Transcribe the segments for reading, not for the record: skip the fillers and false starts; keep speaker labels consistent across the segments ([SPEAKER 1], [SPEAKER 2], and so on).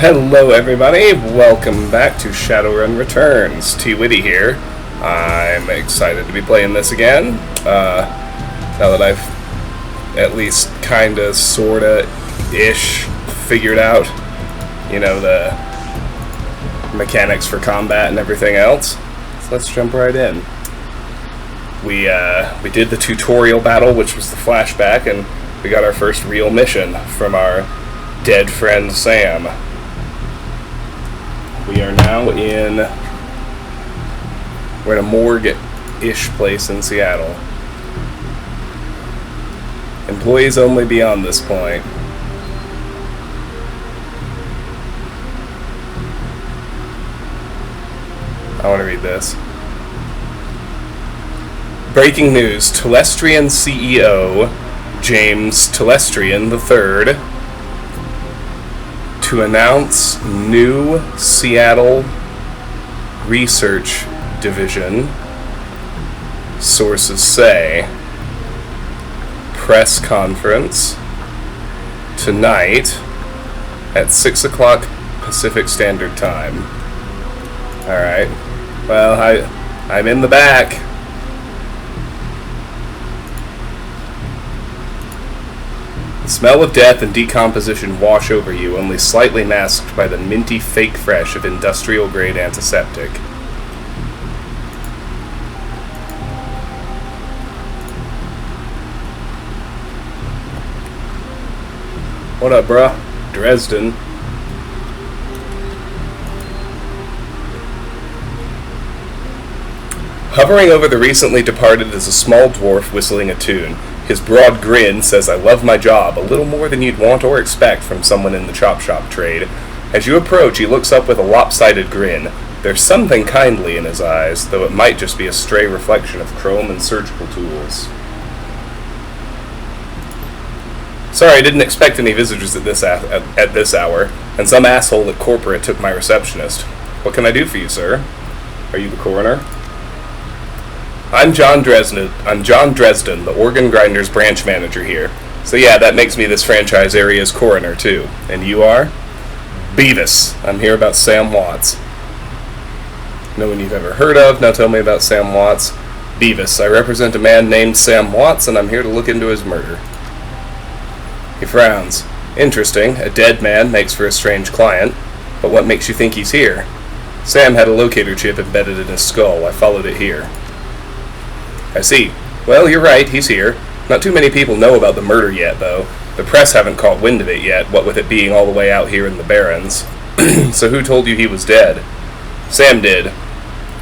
[SPEAKER 1] Hello everybody, welcome back to Shadowrun Returns. T-Witty here. I'm excited to be playing this again. Now that I've at least kinda, sorta-ish figured out, the mechanics for combat and everything else. So let's jump right in. We did the tutorial battle, which was the flashback, and we got our first real mission from our dead friend Sam. We are now we're in a morgue-ish place in Seattle. Employees only beyond this point. I want to read this. Breaking news, Telestrian CEO James Telestrian III to announce new Seattle Research Division, sources say, press conference tonight at 6 o'clock Pacific Standard Time. Alright, well, I'm in the back. The smell of death and decomposition wash over you, only slightly masked by the minty fake fresh of industrial-grade antiseptic. What up, bruh? Dresden. Hovering over the recently departed is a small dwarf whistling a tune. His broad grin says, "I love my job," a little more than you'd want or expect from someone in the chop shop trade. As you approach, he looks up with a lopsided grin. There's something kindly in his eyes, though it might just be a stray reflection of chrome and surgical tools. Sorry, I didn't expect any visitors at this hour, and some asshole at corporate took my receptionist. What can I do for you, sir? Are you the coroner? I'm John Dresden, the organ grinders branch manager here. So yeah, that makes me this franchise area's coroner too. And you are? Beavis. I'm here about Sam Watts. No one you've ever heard of, now tell me about Sam Watts. Beavis. I represent a man named Sam Watts, and I'm here to look into his murder. He frowns. Interesting, a dead man makes for a strange client, but what makes you think he's here? Sam had a locator chip embedded in his skull. I followed it here. I see. Well, you're right, he's here. Not too many people know about the murder yet, though. The press haven't caught wind of it yet, what with it being all the way out here in the Barrens. So who told you he was dead? Sam did.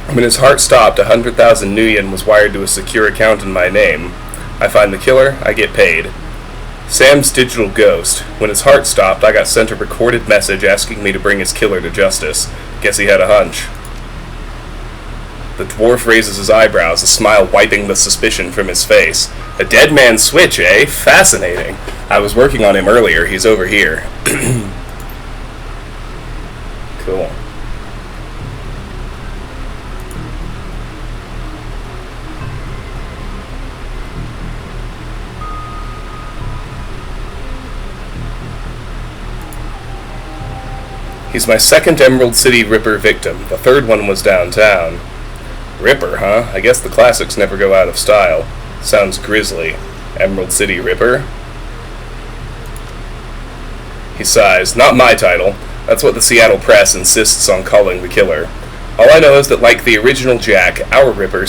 [SPEAKER 1] When his heart stopped, 100,000 nuyen was wired to a secure account in my name. I find the killer, I get paid. Sam's digital ghost. When his heart stopped, I got sent a recorded message asking me to bring his killer to justice. Guess he had a hunch. The dwarf raises his eyebrows, a smile wiping the suspicion from his face. A dead man's switch, eh? Fascinating. I was working on him earlier. He's over here. Cool. He's my second Emerald City Ripper victim. The third one was downtown. Ripper, huh? I guess the classics never go out of style. Sounds grisly. Emerald City Ripper? He sighs. Not my title. That's what the Seattle press insists on calling the killer. All I know is that, like the original Jack, our Ripper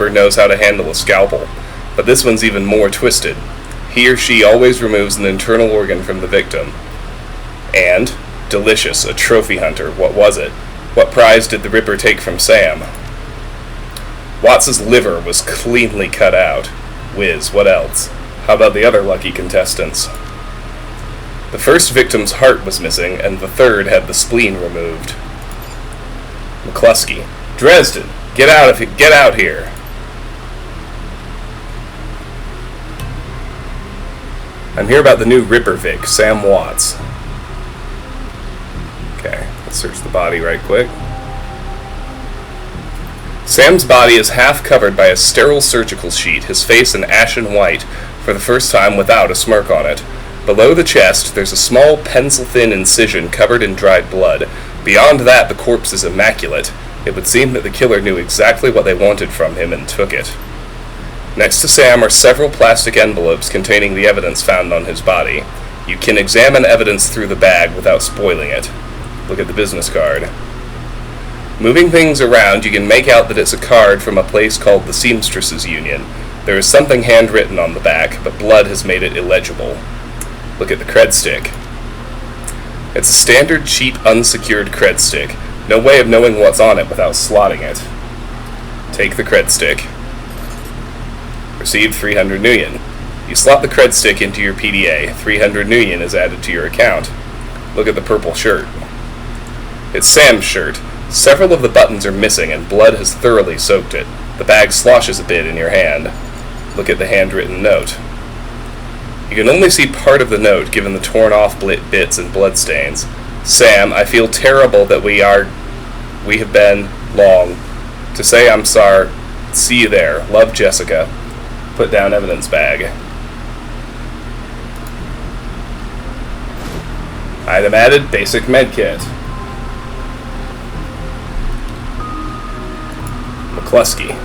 [SPEAKER 1] knows how to handle a scalpel. But this one's even more twisted. He or she always removes an internal organ from the victim. And, delicious, a trophy hunter. What was it? What prize did the Ripper take from Sam? Watts's liver was cleanly cut out. Whiz, what else? How about the other lucky contestants? The first victim's heart was missing, and the third had the spleen removed. McCluskey. Dresden! Get out here! I'm here about the new Ripper Vic, Sam Watts. Okay, let's search the body right quick. Sam's body is half covered by a sterile surgical sheet, his face an ashen white, for the first time without a smirk on it. Below the chest, there's a small pencil-thin incision covered in dried blood. Beyond that, the corpse is immaculate. It would seem that the killer knew exactly what they wanted from him and took it. Next to Sam are several plastic envelopes containing the evidence found on his body. You can examine evidence through the bag without spoiling it. Look at the business card. Moving things around, you can make out that it's a card from a place called the Seamstresses Union. There is something handwritten on the back, but blood has made it illegible. Look at the cred stick. It's a standard, cheap, unsecured cred stick. No way of knowing what's on it without slotting it. Take the cred stick. Received 300 nuyen. You slot the cred stick into your PDA. 300 nuyen is added to your account. Look at the purple shirt. It's Sam's shirt. Several of the buttons are missing and blood has thoroughly soaked it. The bag sloshes a bit in your hand. Look at the handwritten note. You can only see part of the note given the torn off bits and bloodstains. Sam, I feel terrible that we have been long. To say I'm sorry. See you there. Love, Jessica. Put down evidence bag. Item added, basic medkit. McCluskey.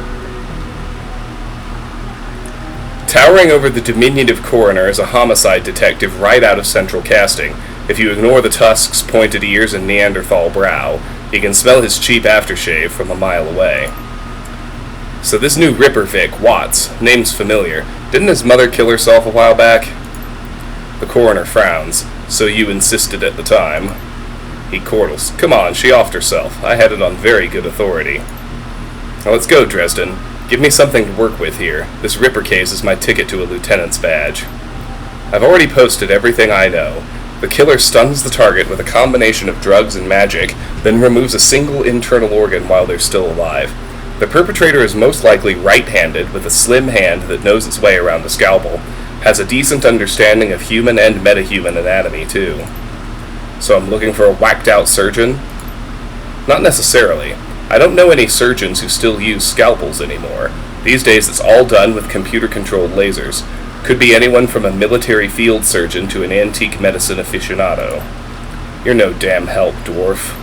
[SPEAKER 1] Towering over the diminutive coroner is a homicide detective right out of central casting. If you ignore the tusks, pointed ears, and Neanderthal brow, you can smell his cheap aftershave from a mile away. So this new Ripper Vic, Watts, name's familiar. Didn't his mother kill herself a while back? The coroner frowns. So you insisted at the time. He chortles. Come on, she offed herself. I had it on very good authority. Now let's go, Dresden. Give me something to work with here. This Ripper case is my ticket to a lieutenant's badge. I've already posted everything I know. The killer stuns the target with a combination of drugs and magic, then removes a single internal organ while they're still alive. The perpetrator is most likely right-handed with a slim hand that knows its way around the scalpel. Has a decent understanding of human and metahuman anatomy, too. So I'm looking for a whacked-out surgeon? Not necessarily. I don't know any surgeons who still use scalpels anymore. These days it's all done with computer-controlled lasers. Could be anyone from a military field surgeon to an antique medicine aficionado. You're no damn help, dwarf.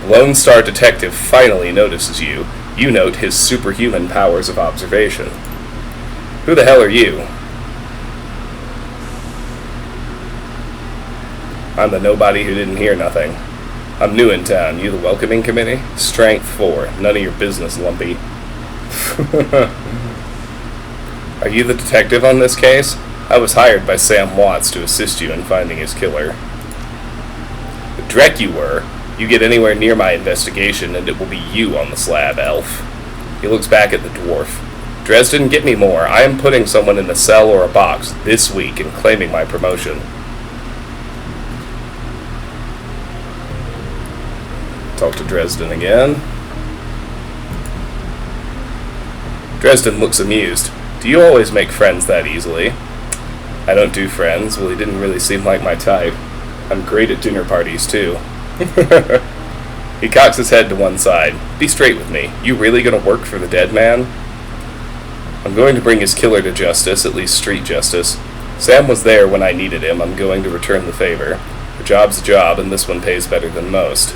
[SPEAKER 1] Lone Star Detective finally notices you. You note his superhuman powers of observation. Who the hell are you? I'm the nobody who didn't hear nothing. I'm new in town. You the welcoming committee? Strength 4. None of your business, lumpy. Are you the detective on this case? I was hired by Sam Watts to assist you in finding his killer. The dreck you were. You get anywhere near my investigation and it will be you on the slab, elf. He looks back at the dwarf. Dresden, get me more. I am putting someone in a cell or a box this week and claiming my promotion. Talk to Dresden again. Dresden looks amused. Do you always make friends that easily? I don't do friends. Well, he didn't really seem like my type. I'm great at dinner parties, too. He cocks his head to one side. Be straight with me. You really gonna work for the dead man? I'm going to bring his killer to justice, at least street justice. Sam was there when I needed him. I'm going to return the favor. A job's a job, and this one pays better than most.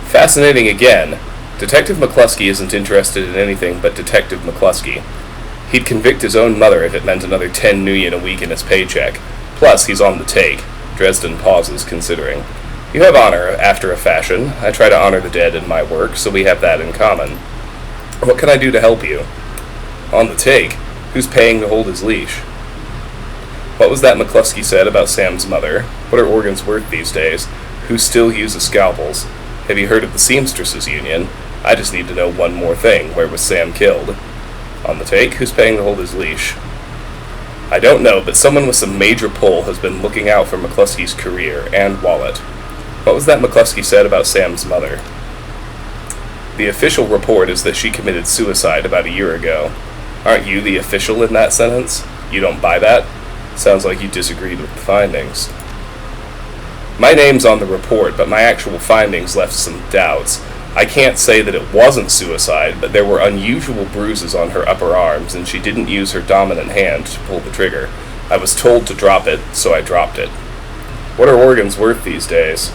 [SPEAKER 1] Fascinating again. Detective McCluskey isn't interested in anything but Detective McCluskey. He'd convict his own mother if it meant another 10 nuyen a week in his paycheck. Plus, he's on the take. Dresden pauses, considering. You have honor, after a fashion. I try to honor the dead in my work, so we have that in common. What can I do to help you? On the take. Who's paying to hold his leash? What was that McCluskey said about Sam's mother? What are organs worth these days? Who still uses scalpels? Have you heard of the Seamstresses Union? I just need to know one more thing. Where was Sam killed? On the take, who's paying to hold his leash? I don't know, but someone with some major pull has been looking out for McCluskey's career and wallet. What was that McCluskey said about Sam's mother? The official report is that she committed suicide about a year ago. Aren't you the official in that sentence? You don't buy that? Sounds like you disagreed with the findings. My name's on the report, but my actual findings left some doubts. I can't say that it wasn't suicide, but there were unusual bruises on her upper arms, and she didn't use her dominant hand to pull the trigger. I was told to drop it, so I dropped it. What are organs worth these days?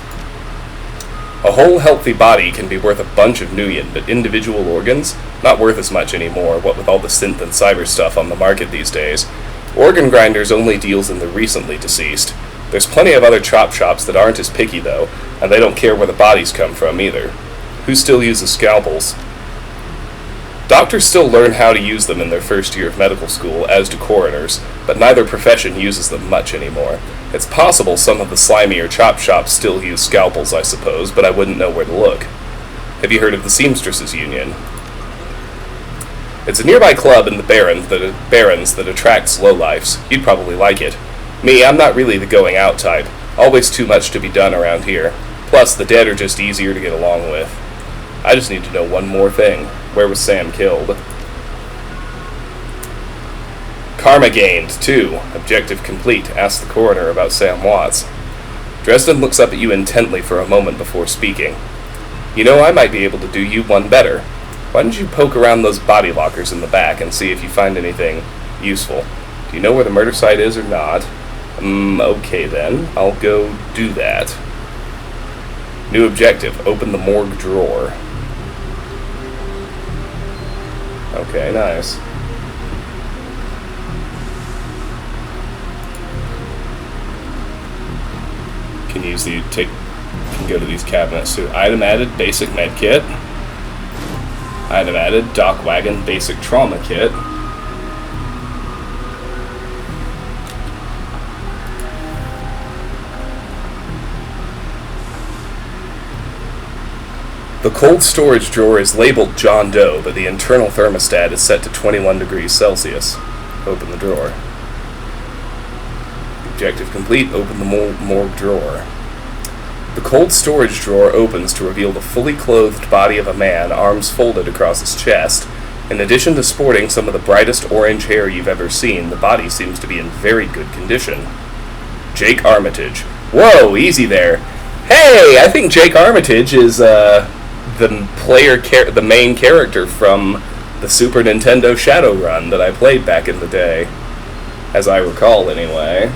[SPEAKER 1] A whole healthy body can be worth a bunch of nuyen, but individual organs? Not worth as much anymore, what with all the synth and cyber stuff on the market these days. Organ Grinders only deals in the recently deceased. There's plenty of other chop shops that aren't as picky, though, and they don't care where the bodies come from, either. Who still uses scalpels? Doctors still learn how to use them in their first year of medical school, as do coroners, but neither profession uses them much anymore. It's possible some of the slimier chop shops still use scalpels, I suppose, but I wouldn't know where to look. Have you heard of the Seamstresses Union? It's a nearby club in the Barrens that attracts lowlifes. You'd probably like it. Me, I'm not really the going-out type. Always too much to be done around here. Plus, the dead are just easier to get along with. I just need to know one more thing. Where was Sam killed? Karma gained, 2. Objective complete. Ask the coroner about Sam Watts. Dresden looks up at you intently for a moment before speaking. You know, I might be able to do you one better. Why don't you poke around those body lockers in the back and see if you find anything useful? Do you know where the murder site is or not? Okay then. I'll go do that. New objective. Open the morgue drawer. Okay, nice. Can go to these cabinets. So item added, basic med kit. Item added, dock wagon, basic trauma kit. The cold storage drawer is labeled John Doe, but the internal thermostat is set to 21 degrees Celsius. Open the drawer. Objective complete. Open the morgue drawer. The cold storage drawer opens to reveal the fully clothed body of a man, arms folded across his chest. In addition to sporting some of the brightest orange hair you've ever seen, the body seems to be in very good condition. Jake Armitage. Whoa, easy there. Hey, I think Jake Armitage is, the main character from the Super Nintendo Shadowrun that I played back in the day. As I recall, anyway.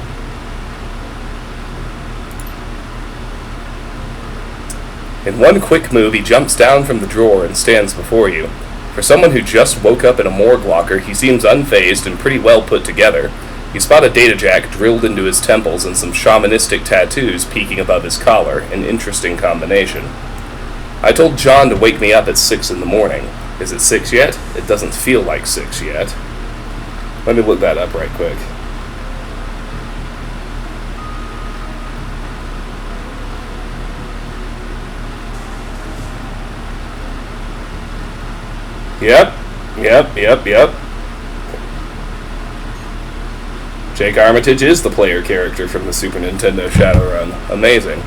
[SPEAKER 1] In one quick move, he jumps down from the drawer and stands before you. For someone who just woke up in a morgue locker, he seems unfazed and pretty well put together. You spot a data jack drilled into his temples and some shamanistic tattoos peeking above his collar, an interesting combination. I told John to wake me up at 6 in the morning. Is it 6 yet? It doesn't feel like 6 yet. Let me look that up right quick. Yep. Jake Armitage is the player character from the Super Nintendo Shadowrun. Amazing.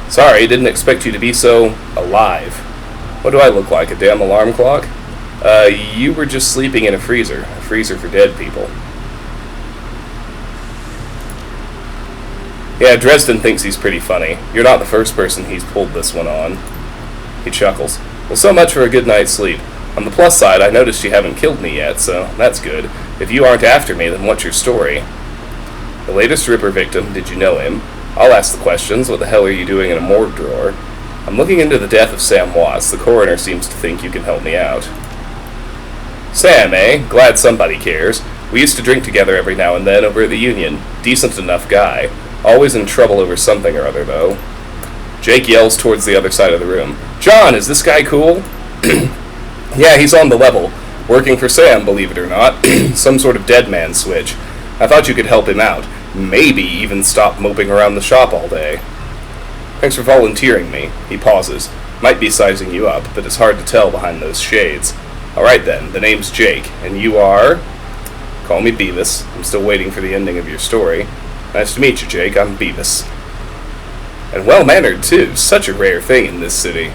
[SPEAKER 1] Sorry, didn't expect you to be so alive. What do I look like, a damn alarm clock? You were just sleeping in a freezer for dead people. Yeah, Dresden thinks he's pretty funny. You're not the first person he's pulled this one on. He chuckles. Well, so much for a good night's sleep. On the plus side, I noticed you haven't killed me yet, so that's good. If you aren't after me, then what's your story? The latest Ripper victim, did you know him? I'll ask the questions. What the hell are you doing in a morgue drawer? I'm looking into the death of Sam Watts. The coroner seems to think you can help me out. Sam, eh? Glad somebody cares. We used to drink together every now and then over at the Union. Decent enough guy. Always in trouble over something or other, though. Jake yells towards the other side of the room. John, is this guy cool? Yeah, he's on the level. Working for Sam, believe it or not. Some sort of dead man switch. I thought you could help him out. Maybe even stop moping around the shop all day. Thanks for volunteering me. He pauses. Might be sizing you up, but it's hard to tell behind those shades. Alright then, the name's Jake, and you are... Call me Beavis. I'm still waiting for the ending of your story. Nice to meet you, Jake. I'm Beavis. And well-mannered, too. Such a rare thing in this city.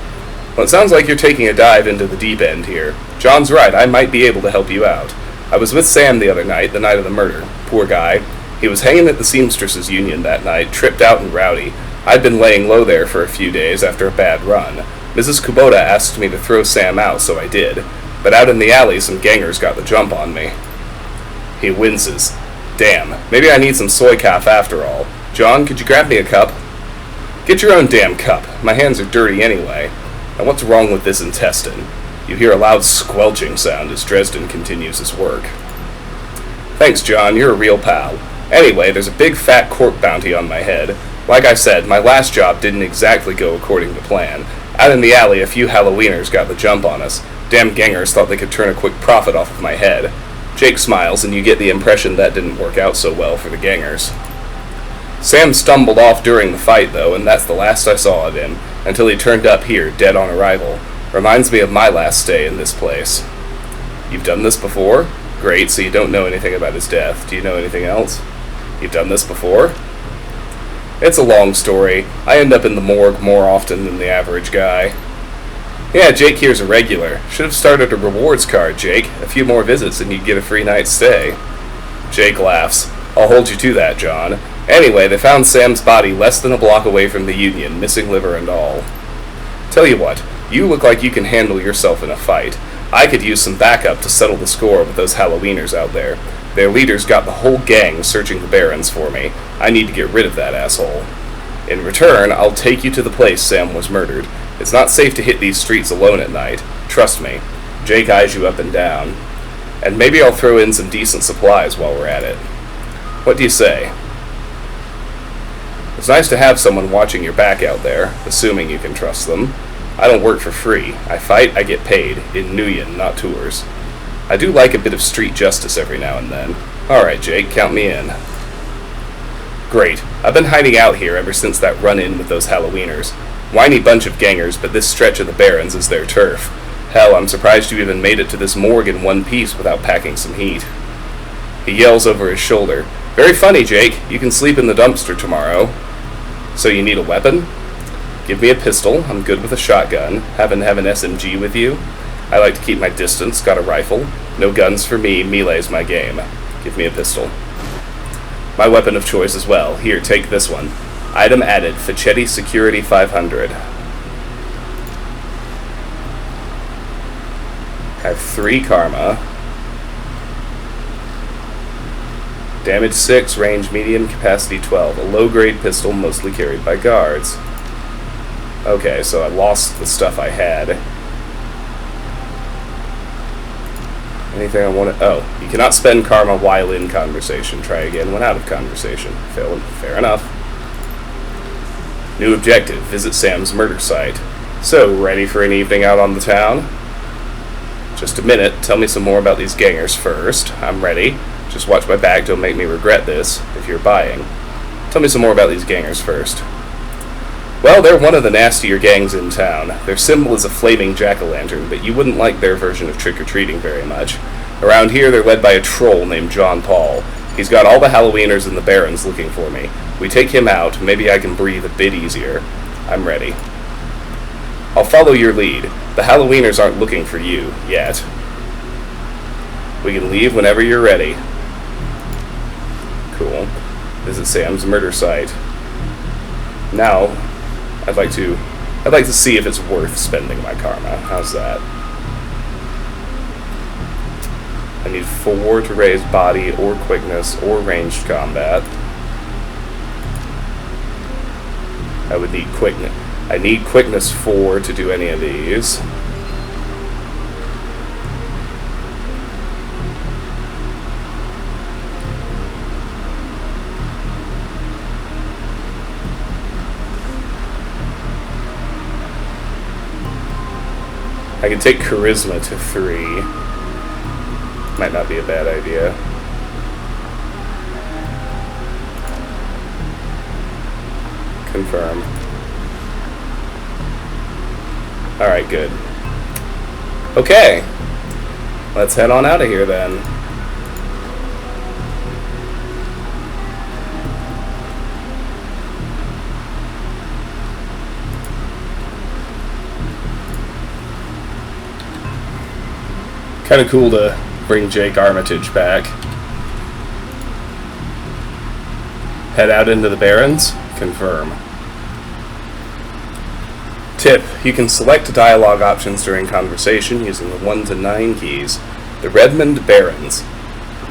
[SPEAKER 1] Well, it sounds like you're taking a dive into the deep end here. John's right, I might be able to help you out. I was with Sam the other night, the night of the murder. Poor guy. He was hanging at the Seamstresses Union that night, tripped out and rowdy. I'd been laying low there for a few days after a bad run. Mrs. Kubota asked me to throw Sam out, so I did. But out in the alley, some gangers got the jump on me. He winces. Damn, maybe I need some soy calf after all. John, could you grab me a cup? Get your own damn cup. My hands are dirty anyway. Now what's wrong with this intestine? You hear a loud squelching sound as Dresden continues his work. Thanks, John, you're a real pal. Anyway, there's a big fat cork bounty on my head. Like I said, my last job didn't exactly go according to plan. Out in the alley, a few Halloweeners got the jump on us. Damn gangers thought they could turn a quick profit off of my head. Jake smiles, and you get the impression that didn't work out so well for the gangers. Sam stumbled off during the fight, though, and that's the last I saw of him, until he turned up here, dead on arrival. Reminds me of my last stay in this place. You've done this before? Great, so you don't know anything about his death. Do you know anything else? You've done this before? It's a long story. I end up in the morgue more often than the average guy. Yeah, Jake here's a regular. Should have started a rewards card, Jake. A few more visits and you'd get a free night's stay. Jake laughs. I'll hold you to that, John. Anyway, they found Sam's body less than a block away from the Union, missing liver and all. Tell you what, you look like you can handle yourself in a fight. I could use some backup to settle the score with those Halloweeners out there. Their leader's got the whole gang searching the barrens for me. I need to get rid of that asshole. In return, I'll take you to the place Sam was murdered. It's not safe to hit these streets alone at night. Trust me. Jake eyes you up and down. And maybe I'll throw in some decent supplies while we're at it. What do you say? It's nice to have someone watching your back out there, assuming you can trust them. I don't work for free. I fight, I get paid. In Nguyen, not tours. I do like a bit of street justice every now and then. Alright, Jake, count me in. Great. I've been hiding out here ever since that run-in with those Halloweeners. Whiny bunch of gangers, but this stretch of the Barrens is their turf. Hell, I'm surprised you even made it to this morgue in one piece without packing some heat. He yells over his shoulder. Very funny, Jake. You can sleep in the dumpster tomorrow. So you need a weapon? Give me a pistol. I'm good with a shotgun. Happen to have an SMG with you? I like to keep my distance. Got a rifle. No guns for me. Melee's my game. Give me a pistol. My weapon of choice as well. Here, take this one. Item added. Facchetti Security 500. Have 3 karma. Damage 6, range medium, capacity 12. A low-grade pistol mostly carried by guards. Okay, so I lost the stuff I had. Anything I want to... Oh, you cannot spend karma while in conversation. Try again when out of conversation. Fair enough. New objective. Visit Sam's murder site. So, ready for an evening out on the town? Just a minute. Tell me some more about these gangers first. I'm ready. Just watch my back, don't make me regret this, if you're buying. Tell me some more about these gangers first. Well, they're one of the nastier gangs in town. Their symbol is a flaming jack-o'-lantern, but you wouldn't like their version of trick-or-treating very much. Around here, they're led by a troll named John Paul. He's got all the Halloweeners in the Barrens looking for me. We take him out, maybe I can breathe a bit easier. I'm ready. I'll follow your lead. The Halloweeners aren't looking for you, yet. We can leave whenever you're ready. Cool. Visit Sam's murder site. Now, I'd like to see if it's worth spending my karma. How's that? I need 4 to raise body or quickness or ranged combat. I would need quickness. I need quickness 4 to do any of these. I can take charisma to 3. Might not be a bad idea. Confirm. Alright, good. Okay. Let's head on out of here then. Kind of cool to bring Jake Armitage back. Head out into the Barrens? Confirm. Tip: you can select dialogue options during conversation using the 1 to 9 keys. The Redmond Barrens.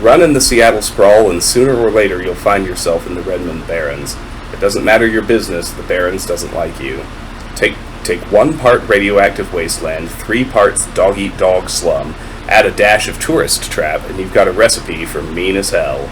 [SPEAKER 1] Run in the Seattle sprawl, and sooner or later you'll find yourself in the Redmond Barrens. It doesn't matter your business, the Barrens doesn't like you. Take 1 part radioactive wasteland, 3 parts dog-eat-dog slum, add a dash of tourist trap, and you've got a recipe for mean as hell.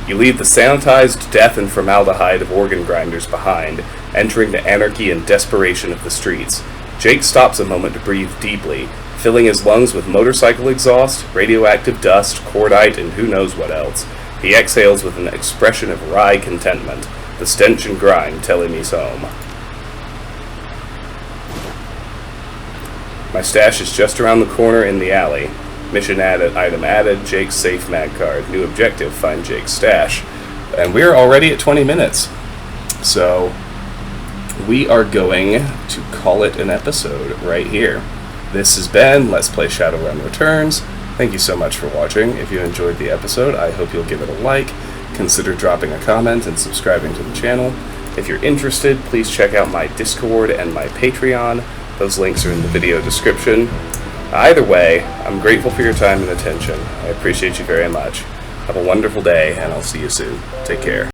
[SPEAKER 1] You leave the sanitized death and formaldehyde of organ grinders behind, entering the anarchy and desperation of the streets. Jake stops a moment to breathe deeply, filling his lungs with motorcycle exhaust, radioactive dust, cordite, and who knows what else. He exhales with an expression of wry contentment, the stench and grime telling he's home. My stash is just around the corner in the alley. Mission added, item added, Jake's safe mag card. New objective, find Jake's stash. And we're already at 20 minutes. So, we are going to call it an episode right here. This has been Let's Play Shadowrun Returns. Thank you so much for watching. If you enjoyed the episode, I hope you'll give it a like, consider dropping a comment, and subscribing to the channel. If you're interested, please check out my Discord and my Patreon. Those links are in the video description. Either way, I'm grateful for your time and attention. I appreciate you very much. Have a wonderful day, and I'll see you soon. Take care.